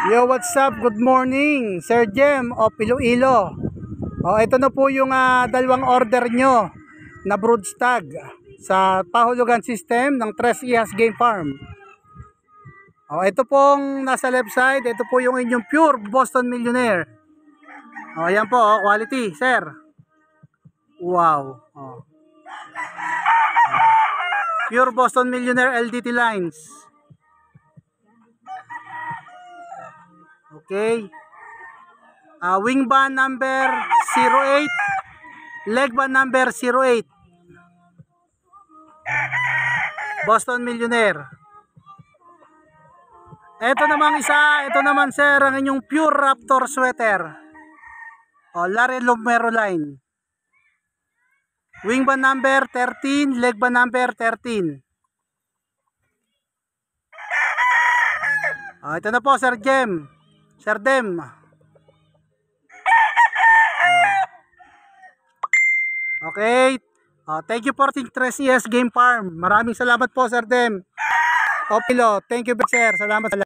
Yo, what's up? Good morning, Sir Jem of Iloilo. Ito na po yung dalawang order nyo na broodstag sa pahulugan system ng Tres Ias Game Farm. Ito pong nasa left side, ito po yung inyong pure Boston Millionaire. Ayan po, quality, sir. Wow. Pure Boston Millionaire LDT lines. Okay. Wing band number 08, leg band number 08. Boston Millionaire. Ito namang isa, ito naman sir, ang inyong pure Raptor sweater. Larry Lumero line. Wing band number 13, leg band number 13. Ito na po Sir Jem. Sir Dem. Okay. Thank you for Tres Ias Game Farm. Maraming salamat po Sir Dem. Opilo. Thank you sir. Salamat.